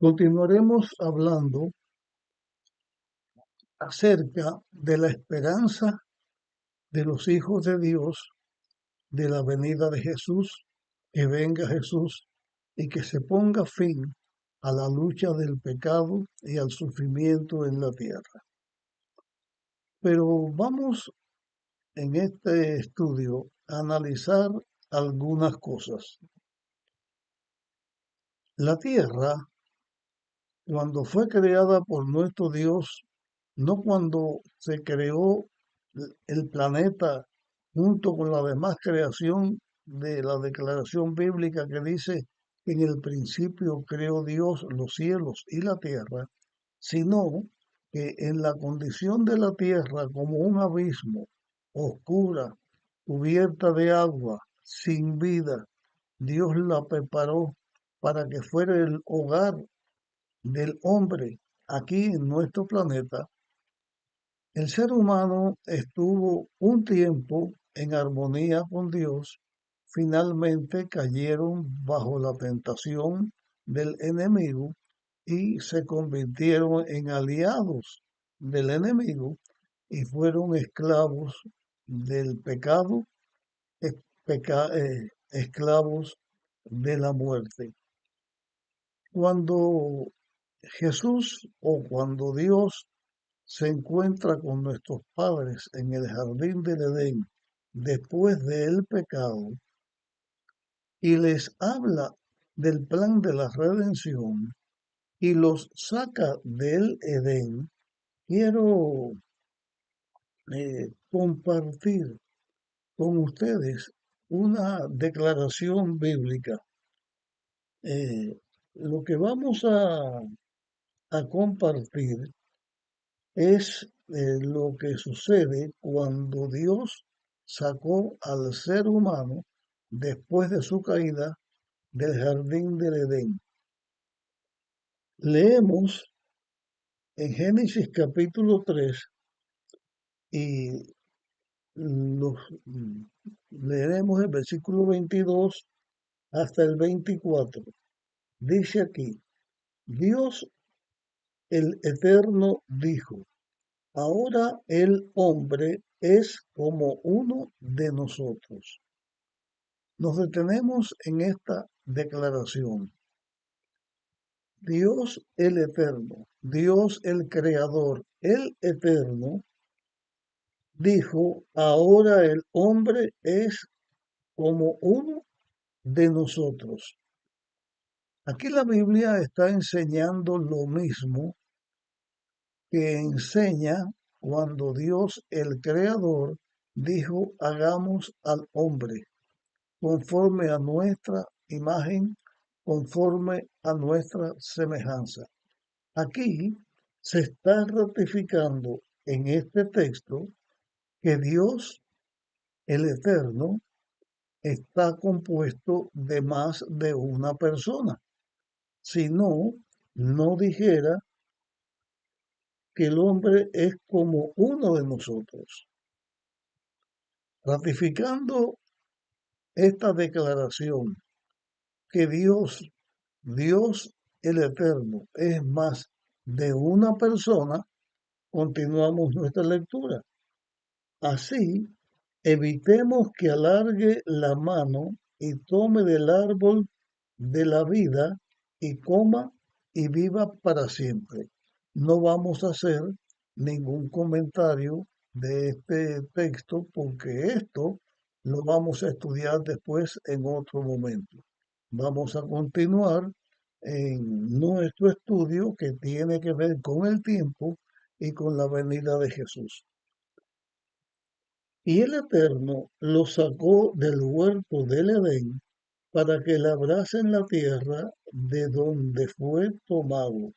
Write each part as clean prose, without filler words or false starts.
Continuaremos hablando acerca de la esperanza de los hijos de Dios, de la venida de Jesús, que venga Jesús y que se ponga fin a la lucha del pecado y al sufrimiento en la tierra. Pero vamos en este estudio a analizar algunas cosas. La tierra, cuando fue creada por nuestro Dios, no cuando se creó el planeta junto con la demás creación de la declaración bíblica que dice que en el principio creó Dios los cielos y la tierra, sino que en la condición de la tierra como un abismo, oscura, cubierta de agua, sin vida, Dios la preparó para que fuera el hogar del hombre aquí en nuestro planeta. El ser humano estuvo un tiempo en armonía con Dios, finalmente cayeron bajo la tentación del enemigo y se convirtieron en aliados del enemigo y fueron esclavos del pecado, esclavos de la muerte. Cuando Jesús o cuando Dios se encuentra con nuestros padres en el jardín del Edén después del pecado y les habla del plan de la redención y los saca del Edén, quiero compartir con ustedes una declaración bíblica. Lo que vamos a compartir es lo que sucede cuando Dios sacó al ser humano después de su caída del jardín del Edén. Leemos en Génesis capítulo 3 y los, leeremos el versículo 22 hasta el 24. Dice aquí, Dios el Eterno dijo, ahora el hombre es como uno de nosotros. Nos detenemos en esta declaración. Dios el Eterno, Dios el Creador, el Eterno, dijo, ahora el hombre es como uno de nosotros. Aquí la Biblia está enseñando lo mismo que enseña cuando Dios el Creador dijo, hagamos al hombre conforme a nuestra imagen, conforme a nuestra semejanza. Aquí se está ratificando en este texto que Dios, el Eterno, está compuesto de más de una persona. Si no, no dijera que el hombre es como uno de nosotros. Ratificando esta declaración que Dios el Eterno, es más de una persona, continuamos nuestra lectura. Así, evitemos que alargue la mano y tome del árbol de la vida y coma y viva para siempre. No vamos a hacer ningún comentario de este texto porque esto lo vamos a estudiar después en otro momento. Vamos a continuar en nuestro estudio que tiene que ver con el tiempo y con la venida de Jesús. Y el Eterno lo sacó del huerto del Edén para que labrasen la tierra de donde fue tomado.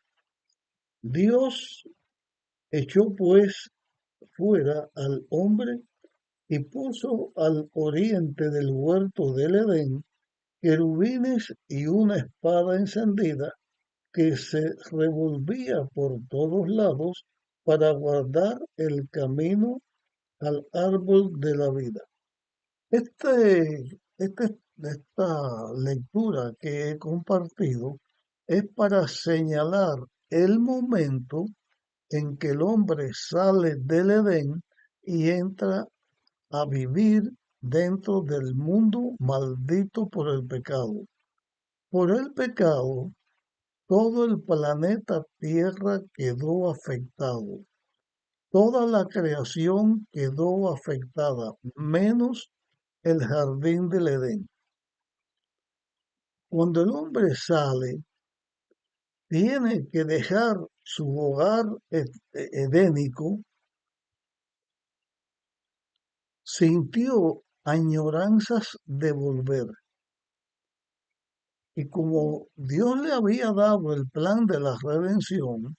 Dios echó pues fuera al hombre y puso al oriente del huerto del Edén querubines y una espada encendida que se revolvía por todos lados para guardar el camino al árbol de la vida. Esta lectura que he compartido es para señalar el momento en que el hombre sale del Edén y entra a vivir dentro del mundo maldito por el pecado. Por el pecado, todo el planeta Tierra quedó afectado. Toda la creación quedó afectada, menos el jardín del Edén. Cuando el hombre sale, tiene que dejar su hogar edénico, sintió añoranzas de volver. Y como Dios le había dado el plan de la redención,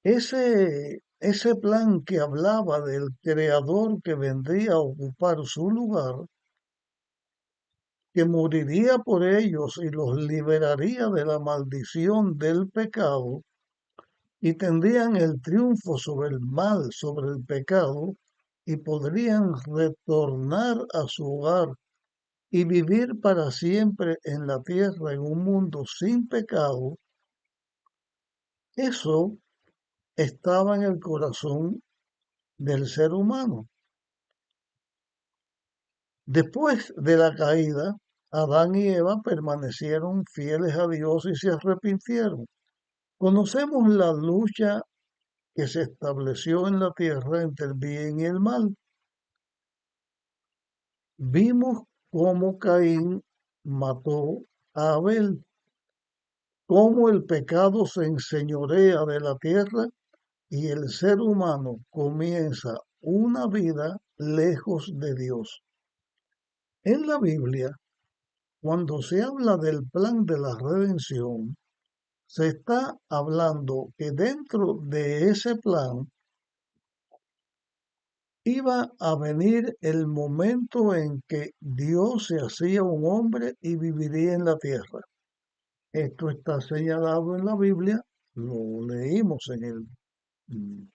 ese plan que hablaba del creador que vendría a ocupar su lugar, que moriría por ellos y los liberaría de la maldición del pecado, y tendrían el triunfo sobre el mal, sobre el pecado, y podrían retornar a su hogar y vivir para siempre en la tierra en un mundo sin pecado. Eso estaba en el corazón del ser humano. Después de la caída, Adán y Eva permanecieron fieles a Dios y se arrepintieron. Conocemos la lucha que se estableció en la tierra entre el bien y el mal. Vimos cómo Caín mató a Abel, cómo el pecado se enseñorea de la tierra y el ser humano comienza una vida lejos de Dios. En la Biblia, cuando se habla del plan de la redención, se está hablando que dentro de ese plan iba a venir el momento en que Dios se hacía un hombre y viviría en la tierra. Esto está señalado en la Biblia, lo leímos en el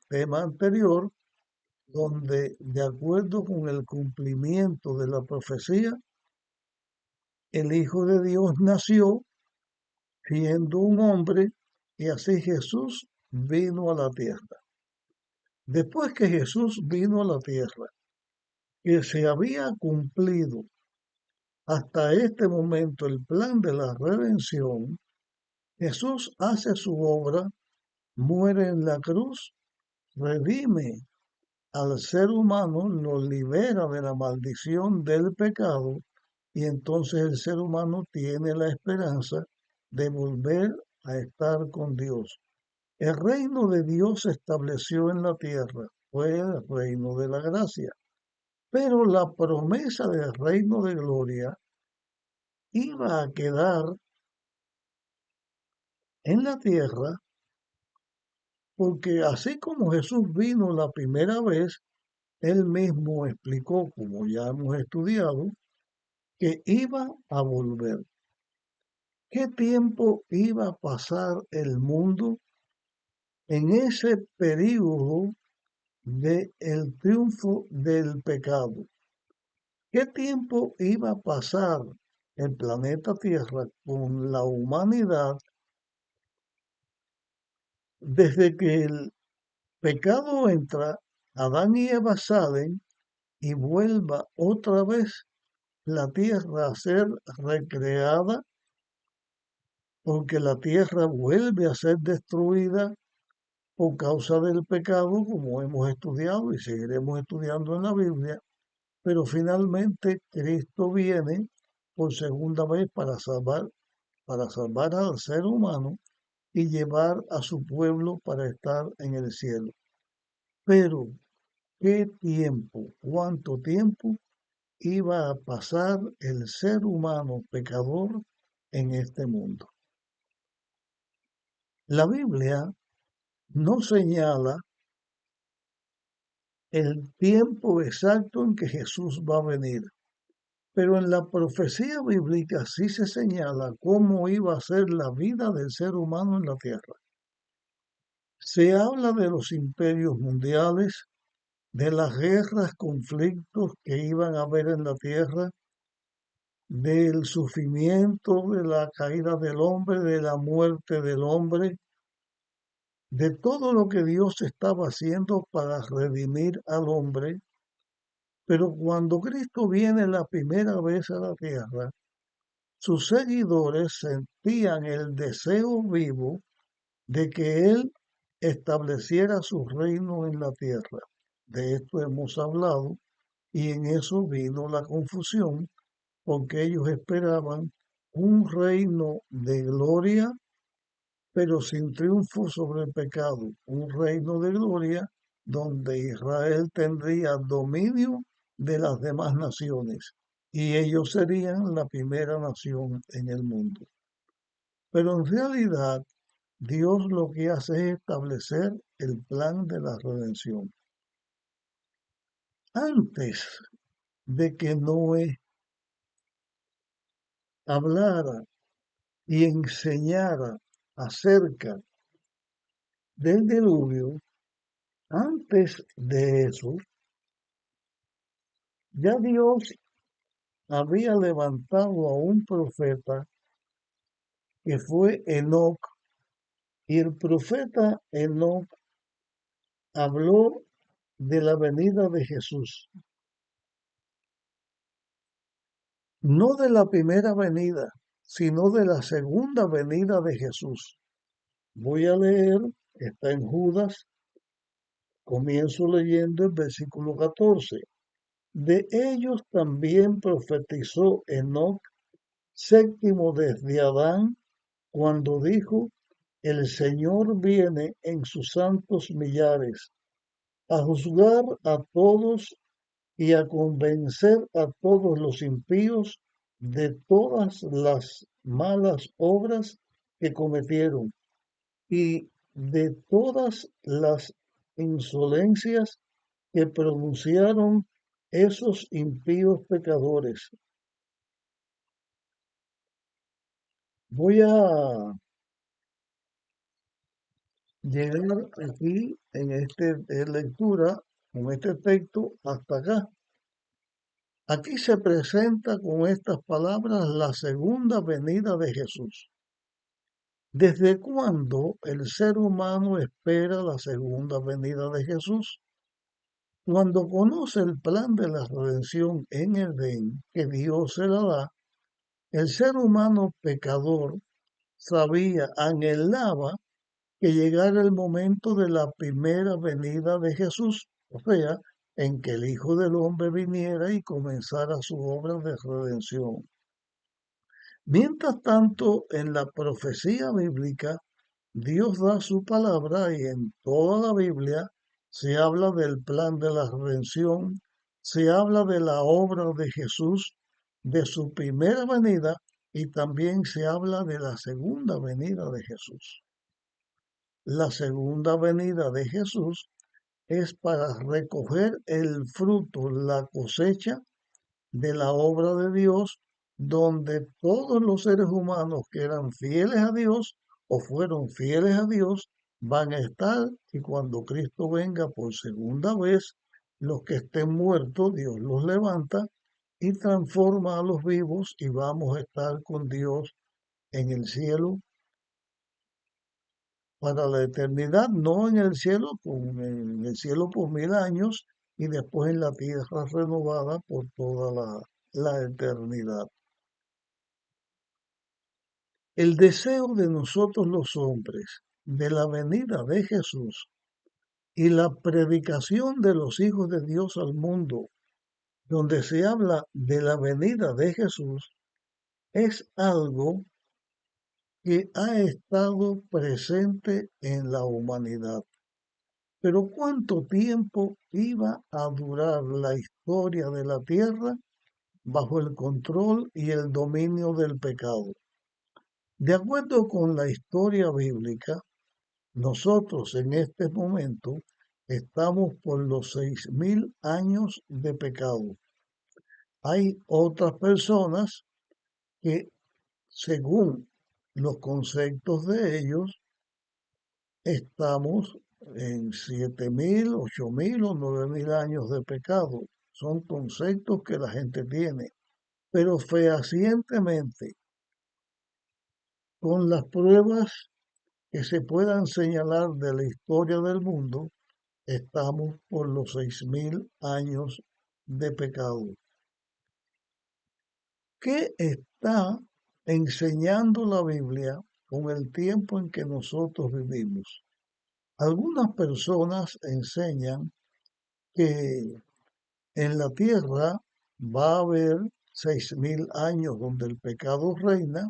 tema anterior, donde de acuerdo con el cumplimiento de la profecía, el Hijo de Dios nació siendo un hombre y así Jesús vino a la tierra. Después que Jesús vino a la tierra, que se había cumplido hasta este momento el plan de la redención, Jesús hace su obra, muere en la cruz, redime al ser humano, lo libera de la maldición del pecado y entonces el ser humano tiene la esperanza de volver a estar con Dios. El reino de Dios se estableció en la tierra, fue el reino de la gracia, pero la promesa del reino de gloria iba a quedar en la tierra porque así como Jesús vino la primera vez, él mismo explicó, como ya hemos estudiado, que iba a volver. ¿Qué tiempo iba a pasar el mundo en ese período de el triunfo del pecado? ¿Qué tiempo iba a pasar el planeta Tierra con la humanidad desde que el pecado entra, Adán y Eva salen y vuelva otra vez la tierra a ser recreada, porque la tierra vuelve a ser destruida por causa del pecado, como hemos estudiado y seguiremos estudiando en la Biblia, pero finalmente Cristo viene por segunda vez para salvar al ser humano y llevar a su pueblo para estar en el cielo. Pero, ¿qué tiempo, cuánto tiempo iba a pasar el ser humano pecador en este mundo? La Biblia no señala el tiempo exacto en que Jesús va a venir, pero en la profecía bíblica sí se señala cómo iba a ser la vida del ser humano en la tierra. Se habla de los imperios mundiales, de las guerras, conflictos que iban a haber en la tierra, del sufrimiento, de la caída del hombre, de la muerte del hombre, de todo lo que Dios estaba haciendo para redimir al hombre. Pero cuando Cristo viene la primera vez a la tierra, sus seguidores sentían el deseo vivo de que Él estableciera su reino en la tierra. De esto hemos hablado y en eso vino la confusión, porque ellos esperaban un reino de gloria, pero sin triunfo sobre el pecado, un reino de gloria donde Israel tendría dominio de las demás naciones y ellos serían la primera nación en el mundo. Pero en realidad Dios lo que hace es establecer el plan de la redención. Antes de que Noé hablara y enseñara acerca del diluvio, antes de eso, ya Dios había levantado a un profeta que fue Enoc, y el profeta Enoc habló de la venida de Jesús, no de la primera venida, sino de la segunda venida de Jesús. Voy a leer, está en Judas, comienzo leyendo el versículo 14. De ellos también profetizó Enoc, séptimo desde Adán, cuando dijo: el Señor viene en sus santos millares, a juzgar a todos y a convencer a todos los impíos de todas las malas obras que cometieron y de todas las insolencias que pronunciaron esos impíos pecadores. Voy a llegar aquí en esta lectura, con este texto, hasta acá. Aquí se presenta con estas palabras la segunda venida de Jesús. ¿Desde cuándo el ser humano espera la segunda venida de Jesús? Cuando conoce el plan de la redención en Edén, que Dios se la da, el ser humano pecador sabía, anhelaba que llegara el momento de la primera venida de Jesús, o sea, en que el Hijo del Hombre viniera y comenzara su obra de redención. Mientras tanto, en la profecía bíblica, Dios da su palabra y en toda la Biblia se habla del plan de la redención, se habla de la obra de Jesús, de su primera venida y también se habla de la segunda venida de Jesús. La segunda venida de Jesús es para recoger el fruto, la cosecha de la obra de Dios, donde todos los seres humanos que eran fieles a Dios o fueron fieles a Dios van a estar, y cuando Cristo venga por segunda vez, los que estén muertos, Dios los levanta y transforma a los vivos y vamos a estar con Dios en el cielo para la eternidad, no en el cielo, en el cielo por 1000 años y después en la tierra renovada por toda la eternidad. El deseo de nosotros los hombres de la venida de Jesús y la predicación de los hijos de Dios al mundo, donde se habla de la venida de Jesús, es algo que ha estado presente en la humanidad. Pero ¿cuánto tiempo iba a durar la historia de la tierra bajo el control y el dominio del pecado? De acuerdo con la historia bíblica, nosotros en este momento estamos por los 6000 años de pecado. Hay otras personas que, según los conceptos de ellos, estamos en 7000, 8000 o 9000 años de pecado. Son conceptos que la gente tiene. pero fehacientemente, con las pruebas que se puedan señalar de la historia del mundo, estamos por los 6000 años de pecado. ¿Qué está enseñando la Biblia con el tiempo en que nosotros vivimos? Algunas personas enseñan que en la tierra va a haber 6000 años donde el pecado reina,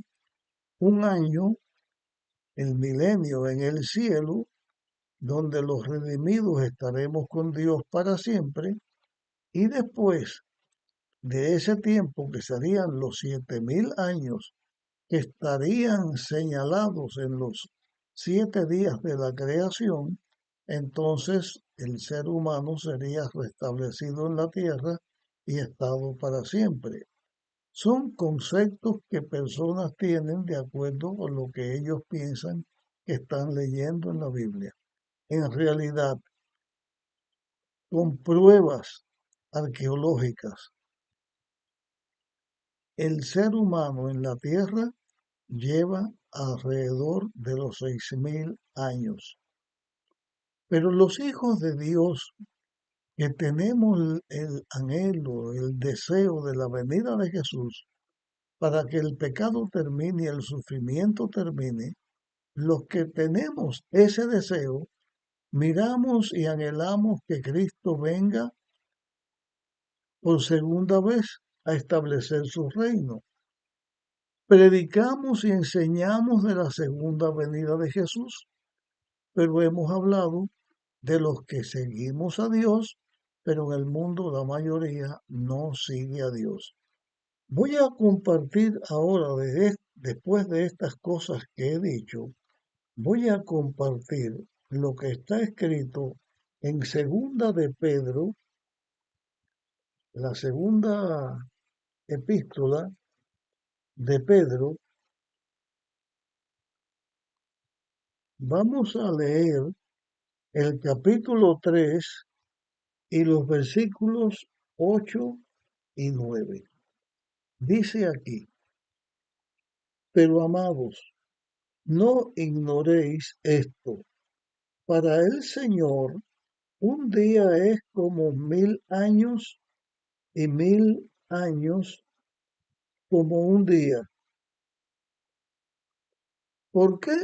un año, el milenio en el cielo, donde los redimidos estaremos con Dios para siempre, y después de ese tiempo, que serían los 7000 años, que estarían señalados en los 7 días de la creación, entonces el ser humano sería restablecido en la tierra y estado para siempre. Son conceptos que personas tienen de acuerdo con lo que ellos piensan que están leyendo en la Biblia. En realidad, con pruebas arqueológicas, el ser humano en la tierra lleva alrededor de los 6000 años. Pero los hijos de Dios que tenemos el anhelo, el deseo de la venida de Jesús para que el pecado termine y el sufrimiento termine, los que tenemos ese deseo, miramos y anhelamos que Cristo venga por segunda vez a establecer su reino. Predicamos y enseñamos de la segunda venida de Jesús, pero hemos hablado de los que seguimos a Dios, pero en el mundo la mayoría no sigue a Dios. Voy a compartir ahora, después de estas cosas que he dicho, voy a compartir lo que está escrito en segunda de Pedro, la segunda epístola de Pedro. Vamos a leer el capítulo 3 y los versículos 8 y 9. Dice aquí: pero amados, no ignoréis esto. Para el Señor, un día es como 1000 años y 1000 años como un día. ¿Por qué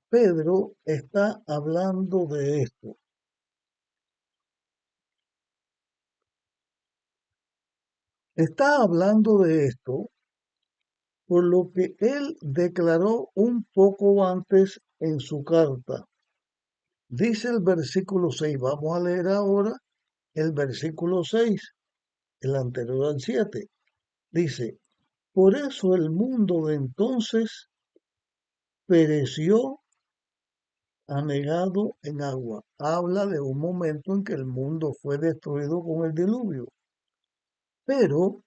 Pedro está hablando de esto? Está hablando de esto por lo que él declaró un poco antes en su carta. Dice el versículo 6, vamos a leer ahora el versículo 6, el anterior al 7. Dice: por eso el mundo de entonces pereció anegado en agua. Habla de un momento en que el mundo fue destruido con el diluvio. Pero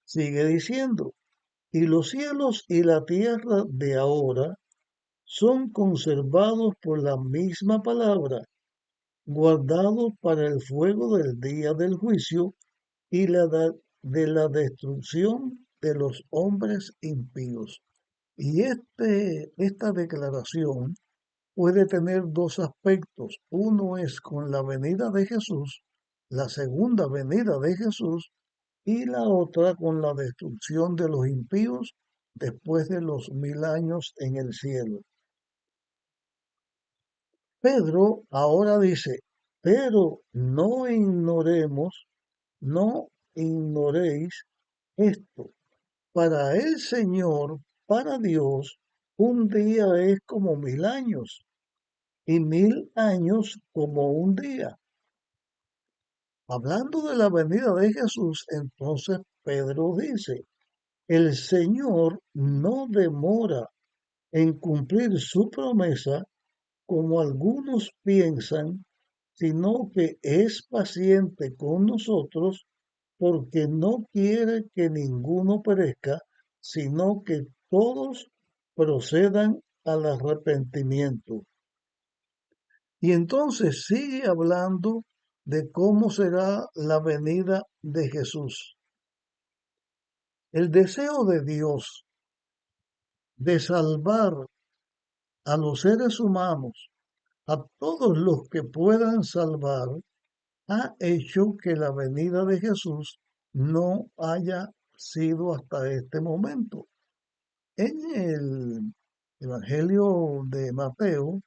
sigue diciendo: y los cielos y la tierra de ahora son conservados por la misma palabra, guardados para el fuego del día del juicio y de la destrucción de los hombres impíos. Y esta declaración puede tener dos aspectos. Uno es con la venida de Jesús, la segunda venida de Jesús, y la otra con la destrucción de los impíos después de los 1000 años en el cielo. Pedro ahora dice: pero no ignoréis esto. Para el Señor, para Dios, un día es como 1000 años y 1000 años como un día. Hablando de la venida de Jesús, entonces Pedro dice: el Señor no demora en cumplir su promesa, como algunos piensan, sino que es paciente con nosotros, porque no quiere que ninguno perezca, sino que todos procedan al arrepentimiento. Y entonces sigue hablando de cómo será la venida de Jesús. El deseo de Dios de salvar a los seres humanos, a todos los que puedan salvar, ha hecho que la venida de Jesús no haya sido hasta este momento. En el Evangelio de Mateo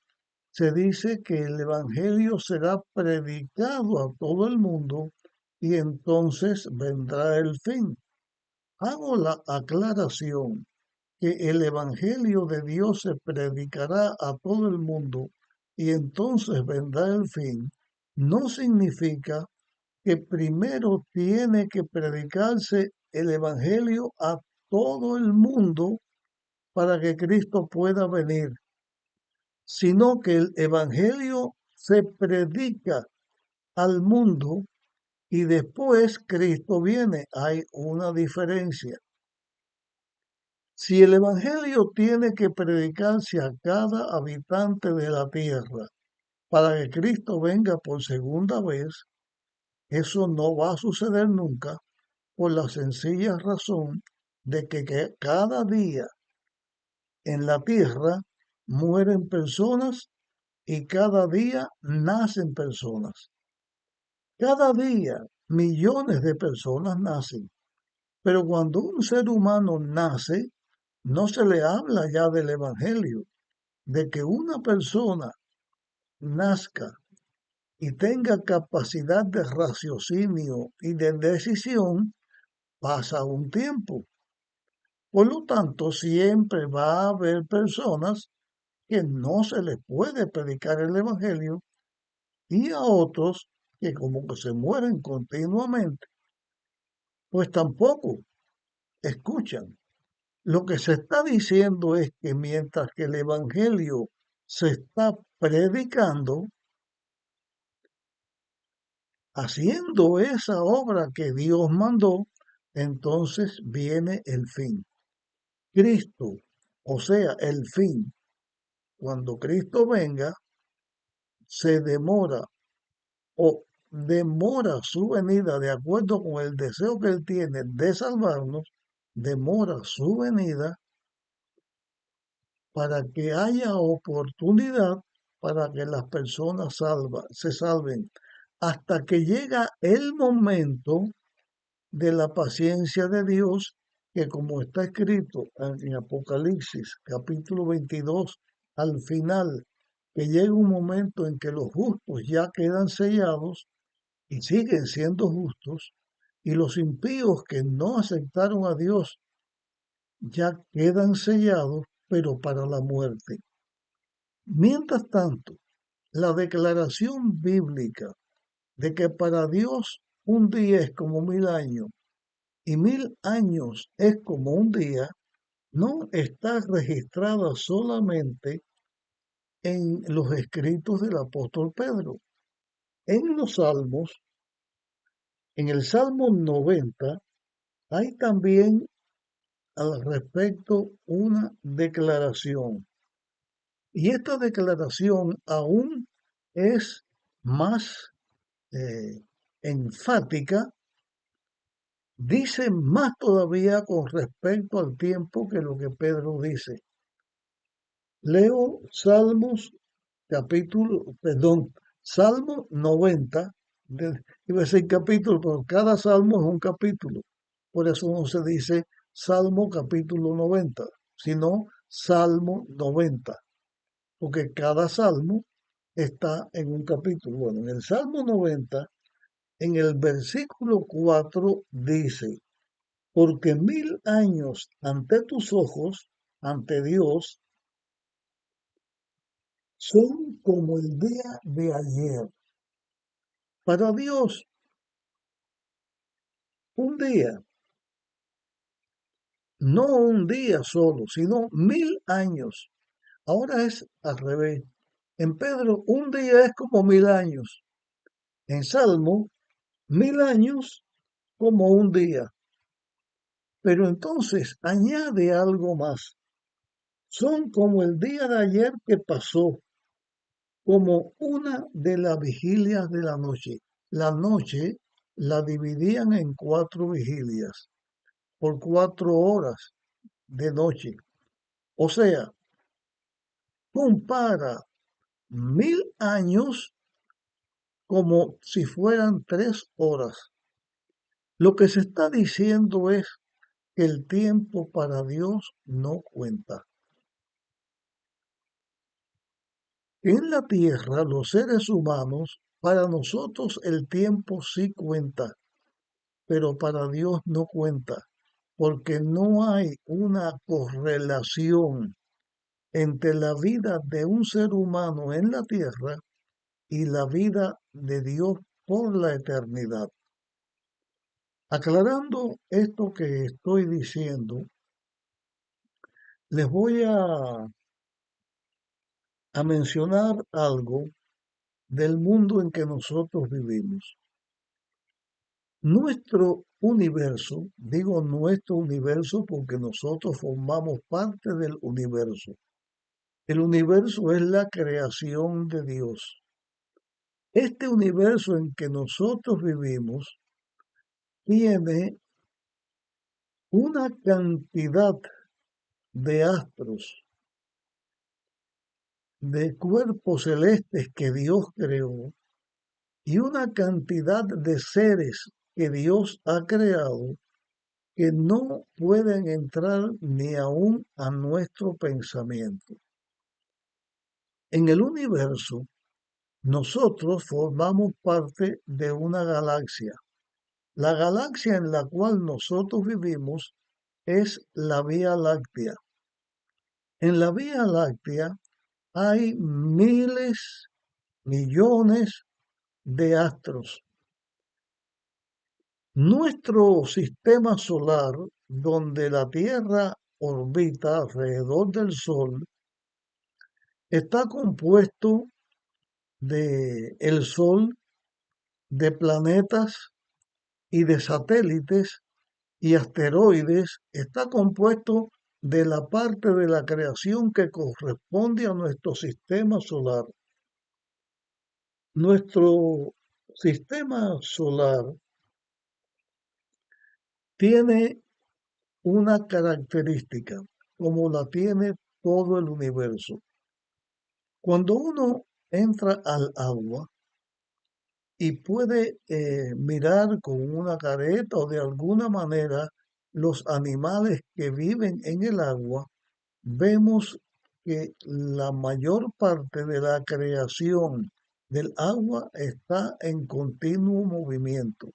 se dice que el Evangelio será predicado a todo el mundo y entonces vendrá el fin. Hago la aclaración que el Evangelio de Dios se predicará a todo el mundo y entonces vendrá el fin, no significa que primero tiene que predicarse el Evangelio a todo el mundo para que Cristo pueda venir, sino que el Evangelio se predica al mundo y después Cristo viene. Hay una diferencia. Si el Evangelio tiene que predicarse a cada habitante de la tierra para que Cristo venga por segunda vez, eso no va a suceder nunca por la sencilla razón de que cada día en la tierra mueren personas y cada día nacen personas. Cada día millones de personas nacen, pero cuando un ser humano nace, no se le habla ya del Evangelio, de que una persona nazca y tenga capacidad de raciocinio y de decisión, pasa un tiempo. Por lo tanto, siempre va a haber personas que no se les puede predicar el Evangelio y a otros que como que se mueren continuamente, pues tampoco escuchan. Lo que se está diciendo es que mientras que el Evangelio se está predicando, haciendo esa obra que Dios mandó, entonces viene el fin. Cristo, o sea, el fin, cuando Cristo venga, se demora o demora su venida de acuerdo con el deseo que Él tiene de salvarnos, demora su venida para que haya oportunidad para que las personas se salven, hasta que llega el momento de la paciencia de Dios, que como está escrito en Apocalipsis capítulo 22, al final, que llega un momento en que los justos ya quedan sellados y siguen siendo justos, y los impíos que no aceptaron a Dios ya quedan sellados, pero para la muerte. Mientras tanto, la declaración bíblica de que para Dios un día es como 1000 años y 1000 años es como un día, no está registrada solamente en los escritos del apóstol Pedro. En los Salmos, en el Salmo 90, hay también al respecto una declaración. Y esta declaración aún es más eh, enfática, dice más todavía con respecto al tiempo que lo que Pedro dice. Leo Salmos Salmo 90, iba a decir capítulo, pero cada salmo es un capítulo. Por eso no se dice Salmo capítulo 90, sino Salmo 90, porque cada salmo está en un capítulo. Bueno, en el Salmo 90, en el versículo 4 dice, porque 1000 años ante tus ojos, ante Dios, son como el día de ayer. Para Dios, un día, no un día solo, sino 1000 años. Ahora es al revés. En Pedro, un día es como 1000 años. En Salmo, 1000 años como un día. Pero entonces añade algo más. Son como el día de ayer que pasó, como una de las vigilias de la noche. La noche la dividían en 4 vigilias. por 4 horas de noche. O sea, compara 1000 años como si fueran 3 horas. Lo que se está diciendo es que el tiempo para Dios no cuenta. En la tierra, los seres humanos, para nosotros el tiempo sí cuenta, pero para Dios no cuenta, porque no hay una correlación entre la vida de un ser humano en la tierra y la vida de Dios por la eternidad. Aclarando esto que estoy diciendo, les voy a mencionar algo del mundo en que nosotros vivimos. Nuestro universo, digo nuestro universo porque nosotros formamos parte del universo. El universo es la creación de Dios. Este universo en que nosotros vivimos tiene una cantidad de astros, de cuerpos celestes que Dios creó y una cantidad de seres que Dios ha creado que no pueden entrar ni aún a nuestro pensamiento. En el universo, nosotros formamos parte de una galaxia. La galaxia en la cual nosotros vivimos es la Vía Láctea. En la Vía Láctea hay miles, millones de astros. Nuestro sistema solar, donde la Tierra orbita alrededor del Sol, está compuesto de el Sol, de planetas y de satélites y asteroides. Está compuesto de la parte de la creación que corresponde a nuestro sistema solar. Nuestro sistema solar tiene una característica, como la tiene todo el universo. Cuando uno entra al agua y puede mirar con una careta o de alguna manera los animales que viven en el agua, vemos que la mayor parte de la creación del agua está en continuo movimiento.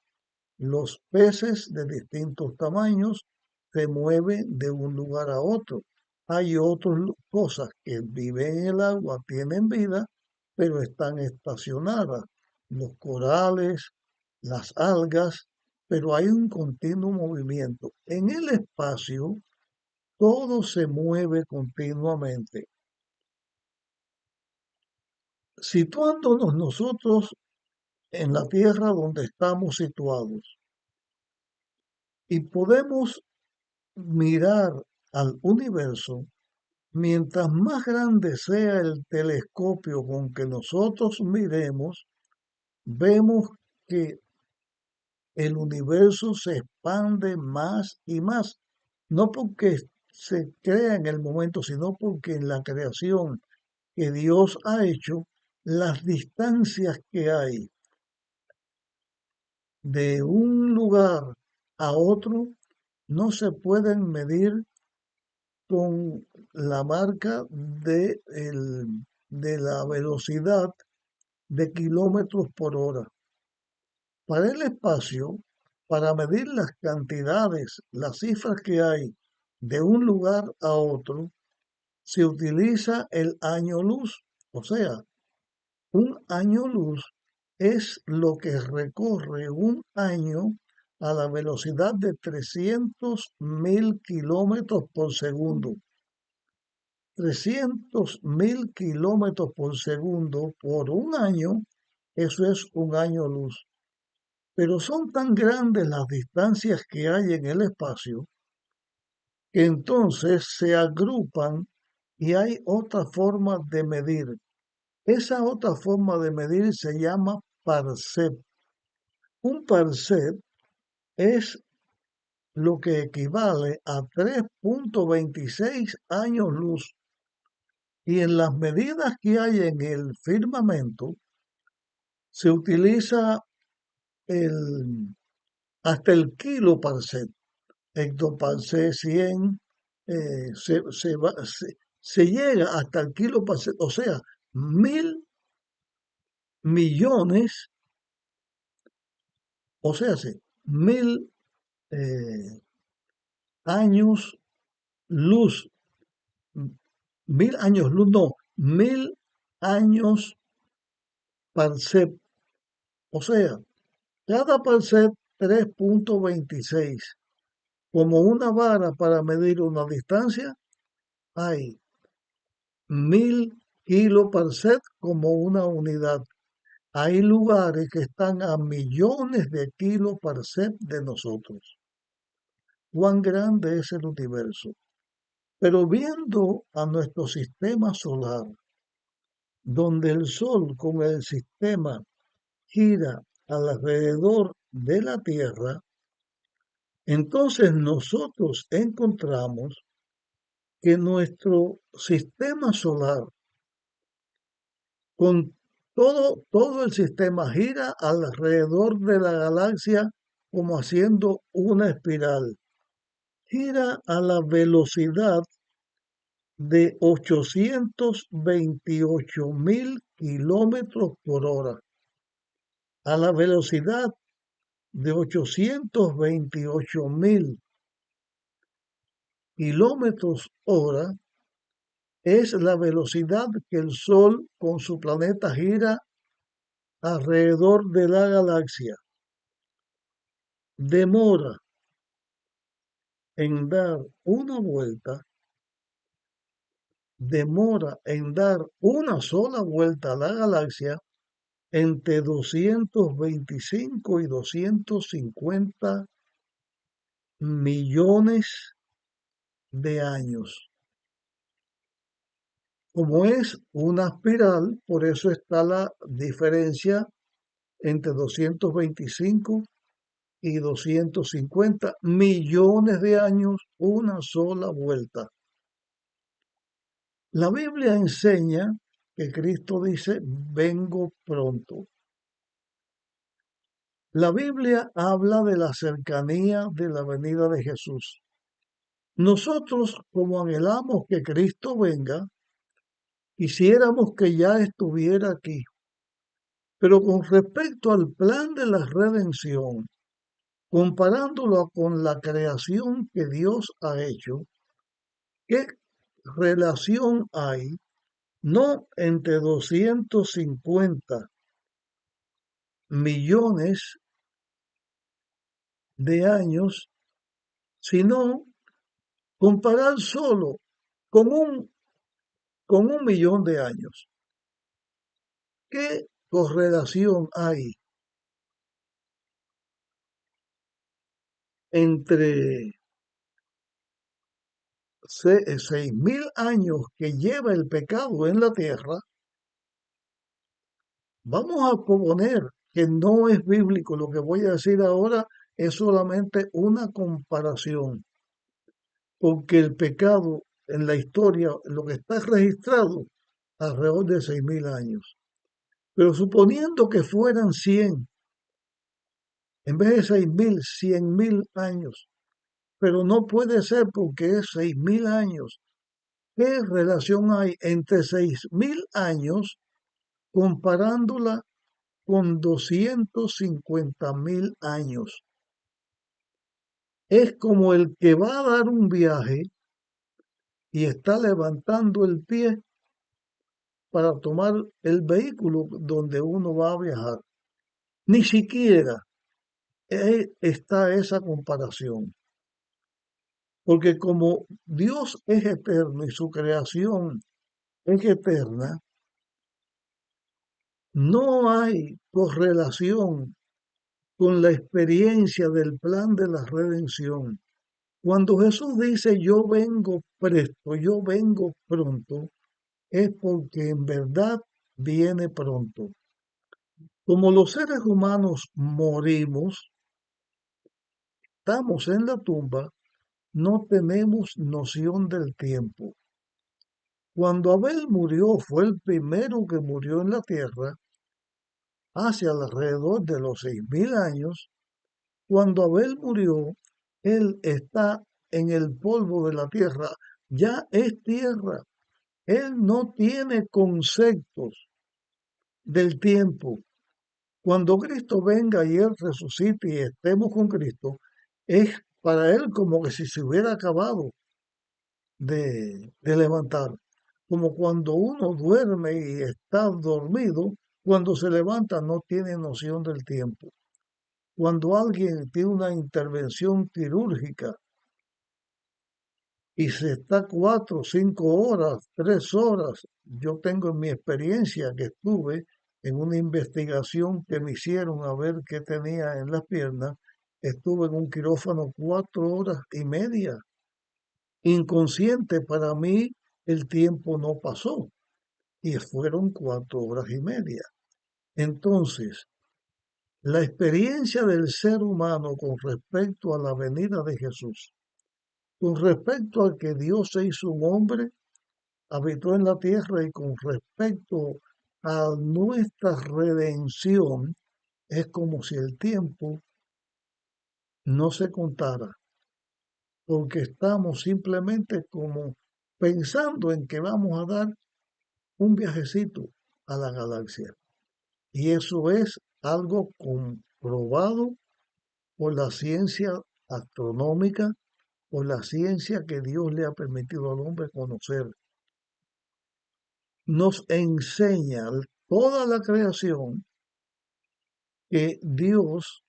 Los peces de distintos tamaños se mueven de un lugar a otro. Hay otras cosas que viven en el agua, tienen vida, pero están estacionadas. Los corales, las algas, pero hay un continuo movimiento. En el espacio, todo se mueve continuamente. Situándonos nosotros en la Tierra donde estamos situados y podemos mirar al universo, mientras más grande sea el telescopio con que nosotros miremos, vemos que el universo se expande más y más, no porque se crea en el momento, sino porque en la creación que Dios ha hecho, las distancias que hay de un lugar a otro no se pueden medir con la marca de la velocidad de kilómetros por hora. Para el espacio, para medir las cantidades, las cifras que hay de un lugar a otro, se utiliza el año luz. O sea, un año luz es lo que recorre un año a la velocidad de 300.000 kilómetros por segundo. 300.000 kilómetros por segundo por un año, eso es un año luz. Pero son tan grandes las distancias que hay en el espacio que entonces se agrupan y hay otra forma de medir. Esa otra forma de medir se llama parsec. Un parsec es lo que equivale a 3,26 años luz. Y en las medidas que hay en el firmamento, se utiliza el, hasta el kiloparsec, hectoparsec 100, se llega hasta el kiloparsec, o sea, 1.000 millones, o sea, 1.000 años luz, 1.000 años luz, no, 1.000 años parsec, o sea, cada parsec 3,26. Como una vara para medir una distancia, hay 1.000 kiloparsec como una unidad. Hay lugares que están a millones de kiloparsec de nosotros. Cuán grande es el universo. Pero viendo a nuestro sistema solar, donde el Sol con el sistema gira alrededor de la Tierra, entonces nosotros encontramos que nuestro sistema solar, con todo el sistema gira alrededor de la galaxia como haciendo una espiral. Gira a la velocidad de 828.000 kilómetros por hora. A la velocidad de 828.000 kilómetros hora es la velocidad que el Sol con su planeta gira alrededor de la galaxia. Demora en dar una vuelta, demora en dar una sola vuelta a la galaxia entre 225 y 250 millones de años. Como es una espiral, por eso está la diferencia entre 225 y 250 millones de años, una sola vuelta. La Biblia enseña que Cristo dice, vengo pronto. La Biblia habla de la cercanía de la venida de Jesús. Nosotros, como anhelamos que Cristo venga, quisiéramos que ya estuviera aquí. Pero con respecto al plan de la redención, comparándolo con la creación que Dios ha hecho, ¿qué relación hay? No entre 250 millones de años, sino comparar solo con un millón de años. ¿Qué correlación hay entre 6.000 años que lleva el pecado en la tierra? Vamos a proponer que no es bíblico, lo que voy a decir ahora es solamente una comparación, porque el pecado en la historia, lo que está registrado, alrededor de 6.000 años. Pero suponiendo que fueran 100, en vez de 6.000, 100.000 años, pero no puede ser porque es 6.000 años. ¿Qué relación hay entre 6.000 años comparándola con 250.000 años? Es como el que va a dar un viaje y está levantando el pie para tomar el vehículo donde uno va a viajar. Ni siquiera está esa comparación. Porque como Dios es eterno y su creación es eterna, no hay correlación con la experiencia del plan de la redención. Cuando Jesús dice yo vengo presto, yo vengo pronto, es porque en verdad viene pronto. Como los seres humanos morimos, estamos en la tumba, no tenemos noción del tiempo. Cuando Abel murió, fue el primero que murió en la tierra, hace alrededor de los 6000 años. Cuando Abel murió, él está en el polvo de la tierra, ya es tierra. Él no tiene conceptos del tiempo. Cuando Cristo venga y Él resucite y estemos con Cristo, es para Él como que si se hubiera acabado de levantar. Como cuando uno duerme y está dormido, cuando se levanta no tiene noción del tiempo. Cuando alguien tiene una intervención quirúrgica y se está 4, 5 horas, 3 horas, yo tengo en mi experiencia que estuve en una investigación que me hicieron a ver qué tenía en las piernas, estuve en un quirófano 4 horas y media. Inconsciente para mí, el tiempo no pasó y fueron 4 horas y media. Entonces, la experiencia del ser humano con respecto a la venida de Jesús, con respecto a que Dios se hizo un hombre, habitó en la tierra y con respecto a nuestra redención, es como si el tiempo no se contara, porque estamos simplemente como pensando en que vamos a dar un viajecito a la galaxia. Y eso es algo comprobado por la ciencia astronómica, por la ciencia que Dios le ha permitido al hombre conocer. Nos enseña toda la creación que Dios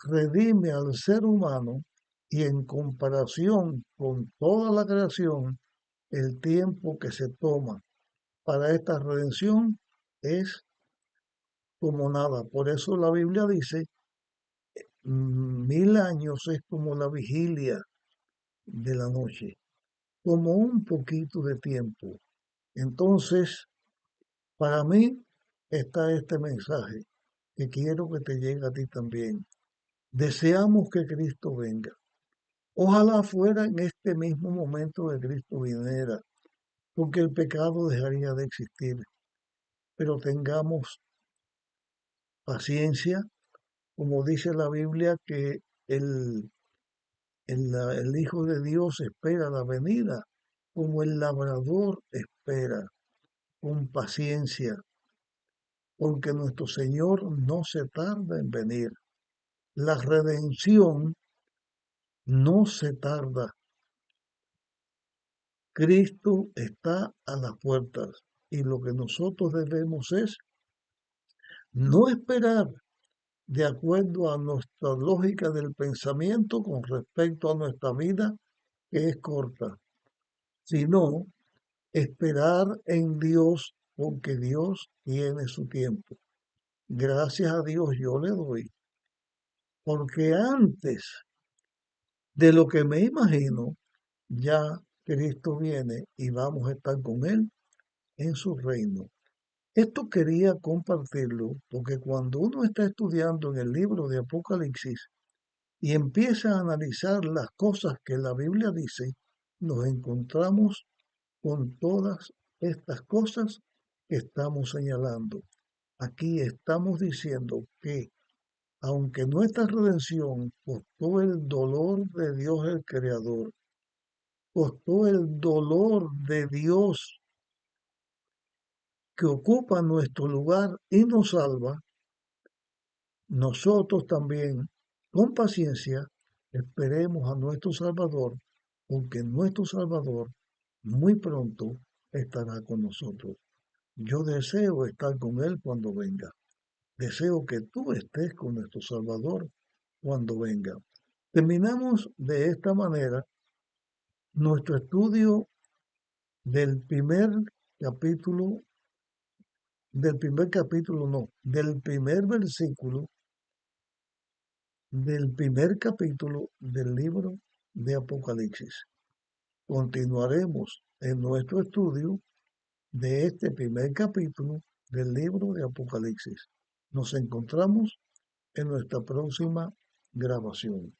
redime al ser humano y en comparación con toda la creación, el tiempo que se toma para esta redención es como nada. Por eso la Biblia dice, 1000 años es como la vigilia de la noche, como un poquito de tiempo. Entonces, para mí está este mensaje que quiero que te llegue a ti también. Deseamos que Cristo venga. Ojalá fuera en este mismo momento que Cristo viniera, porque el pecado dejaría de existir. Pero tengamos paciencia, como dice la Biblia, que el, el Hijo de Dios espera la venida, como el labrador espera, con paciencia, porque nuestro Señor no se tarda en venir. La redención no se tarda. Cristo está a las puertas y lo que nosotros debemos es no esperar de acuerdo a nuestra lógica del pensamiento con respecto a nuestra vida, que es corta, sino esperar en Dios porque Dios tiene su tiempo. Gracias a Dios yo le doy, porque antes de lo que me imagino, ya Cristo viene y vamos a estar con Él en su reino. Esto quería compartirlo porque cuando uno está estudiando en el libro de Apocalipsis y empieza a analizar las cosas que la Biblia dice, nos encontramos con todas estas cosas que estamos señalando. Aquí estamos diciendo que aunque nuestra redención costó el dolor de Dios el Creador, costó el dolor de Dios que ocupa nuestro lugar y nos salva, nosotros también, con paciencia, esperemos a nuestro Salvador, porque nuestro Salvador muy pronto estará con nosotros. Yo deseo estar con Él cuando venga. Deseo que tú estés con nuestro Salvador cuando venga. Terminamos de esta manera nuestro estudio del capítulo, del primer versículo del primer capítulo del libro de Apocalipsis. Continuaremos en nuestro estudio de este primer capítulo del libro de Apocalipsis. Nos encontramos en nuestra próxima grabación.